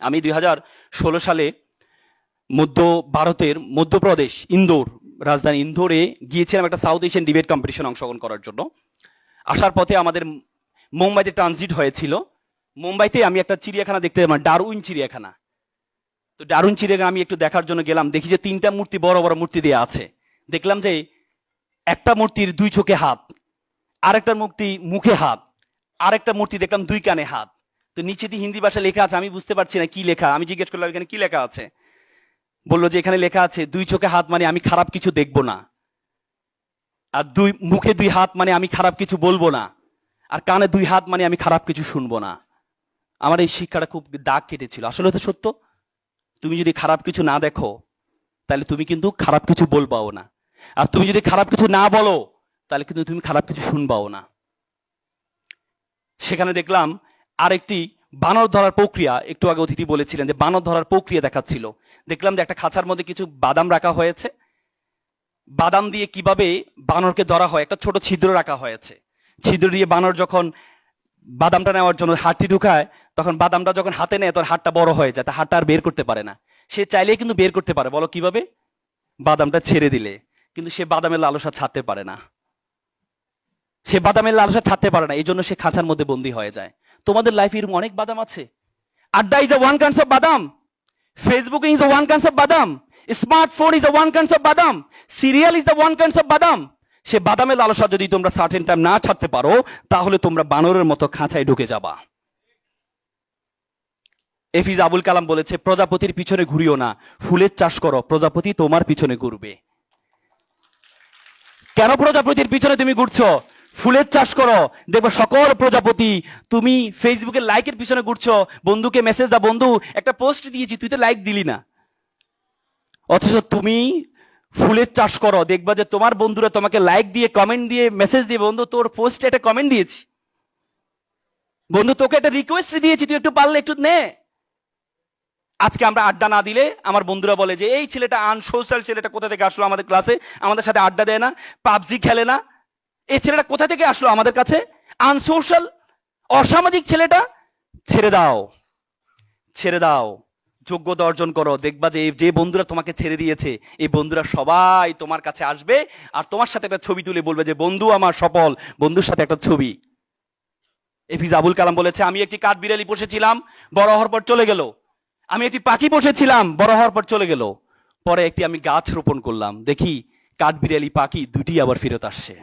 আমি 2016 সালে মধ্য ভারতের মধ্যপ্রদেশ ইন্দোর, রাজধানী ইন্দোরে গিয়েছিলাম একটা সাউথ এশিয়ান ডিবেট কম্পিটিশন অংশগ্রহণ করার জন্য। আসার পথে আমাদের মুম্বাইতে ট্রানজিট হয়েছিল। মুম্বাইতে আমি একটা চিড়িয়াখানা দেখতে পেলাম, ডারউইন চিড়িয়াখানা। তো ডারউইন চিড়িয়াখানা আমি একটু দেখার জন্য গেলাম, দেখি যে 3টা মূর্তি, বড় বড় মূর্তি দেওয়া আছে। দেখলাম যে একটা মূর্তির 2 চোখে হাত, আরেকটা মূর্তি মুখে হাত, আরেকটা মূর্তি দেখলাম 2 কানে হাত। তো নিচে দিয়ে হিন্দি ভাষা লেখা আছে, আমি বুঝতে পারছি না কি লেখা। আমি জিজ্ঞেস করলাম এখানে কি লেখা আছে। বললো যে এখানে লেখা আছে 2 চোখে হাত মানে আমি খারাপ কিছু দেখবো না, আর মুখে 2 হাত মানে আমি খারাপ কিছু বলবো না, আর কানে 2 হাত মানে আমি খারাপ কিছু শুনবো না। আমার এই শিক্ষাটা খুব দাগ কেটেছিল। আসলে তো সত্য, তুমি যদি খারাপ কিছু না দেখো তাহলে তুমি কিন্তু খারাপ কিছু বলবাও না, আর তুমি যদি খারাপ কিছু না বলো তাহলে কিন্তু তুমি খারাপ কিছু শুনবাও না। সেখানে দেখলাম আরেকটি বানর ধরার প্রক্রিয়া, একটু আগে অতিথি বলেছিলেন যে বানর ধরার প্রক্রিয়া দেখাচ্ছিল। দেখলাম যে একটা খাঁচার মধ্যে কিছু বাদাম রাখা হয়েছে, বাদাম দিয়ে কিভাবে বানরকে ধরা হয়, একটা ছোট ছিদ্র রাখা হয়েছে। ছিদ্র দিয়ে বানর যখন বাদামটা নেওয়ার জন্য হাতটি ঢুকায়, তখন বাদামটা যখন হাতে নেয় তখন হাতটা বড় হয়ে যায়, তা হাতটা আর বের করতে পারে না। সে চাইলেই কিন্তু বের করতে পারে, বলো কিভাবে? বাদামটা ছেড়ে দিলে। কিন্তু সে বাদামের লালসা ছাড়তে পারে না, সে বাদামের লালসা ছাড়তে পারে না, এই জন্য সে খাঁচার মধ্যে বন্দী হয়ে যায়। তোমাদের লাইফে এরকম অনেক বাদাম আছে। Adda is one kinds of বাদাম, Facebook is one kinds of বাদাম, smartphone is one kinds of বাদাম, serial is the one kinds of বাদাম। সে বাদামের লালসা যদি তোমরা সার্টেন টাইম না ছাড়তে পারো তাহলে তোমরা বানরের মতো খাঁচায় ঢুকে যাবা। এফিজ আবুল কালাম বলেছে, প্রজাপতির পিছনে ঘুরিও না, ফুলের চাষ করো, প্রজাপতি তোমার পিছনে ঘুরবে। কেন প্রজাপতির পিছনে তুমি ঘুরছো? ফুলের চাষ করো, দেখবো সকল প্রজাপতি। তুমি ফেসবুকে লাইকের পিছনে ঘুরছো, বন্ধুকে মেসেজ দাও, বন্ধু একটা পোস্ট দিয়েছি তুই তো লাইক দিলি না। অথচ তুমি ফুলের চাষ করো, দেখবা যে তোমার বন্ধুরা তোমাকে লাইক দিয়ে, কমেন্ট দিয়ে, মেসেজ দিয়ে, বন্ধু তোর পোস্টে একটা কমেন্ট দিয়েছি, বন্ধু তোকে একটা রিকোয়েস্ট দিয়েছি, তুই একটু পারলে একটু নে। আজকে আমরা আড্ডা না দিলে আমার বন্ধুরা বলে যে এই ছেলেটা আনসোশ্যাল, ছেলেটা কোথা থেকে আসলো আমাদের ক্লাসে, আমাদের সাথে আড্ডা দেয় না, পাবজি খেলে না, এই ছেলেটা কোথা থেকে আসলো আমাদের কাছে, আনসোশ্যাল, অসামাজিক ছেলেটা। ছেড়ে দাও, ছেড়ে দাও, যোগ্যতা অর্জন করো। দেখবা যে যে বন্ধুরা তোমাকে ছেড়ে দিয়েছে এই বন্ধুরা সবাই তোমার কাছে আসবে আর তোমার সাথে একটা ছবি তুলে বলবে যে বন্ধু আমার সফল, বন্ধুর সাথে একটা ছবি। এফিজ আবুল কালাম বলেছে, আমি একটি কাঠবিড়ালি পুষেছিলাম, বড় হওয়ার পর চলে গেল। আমি একটি পাখি পুষেছিলাম, বড় হওয়ার পর চলে গেল। পরে একটি আমি গাছ রোপণ করলাম, দেখি কাঠবিড়ালি পাখি দুটি আবার ফেরত আসছে।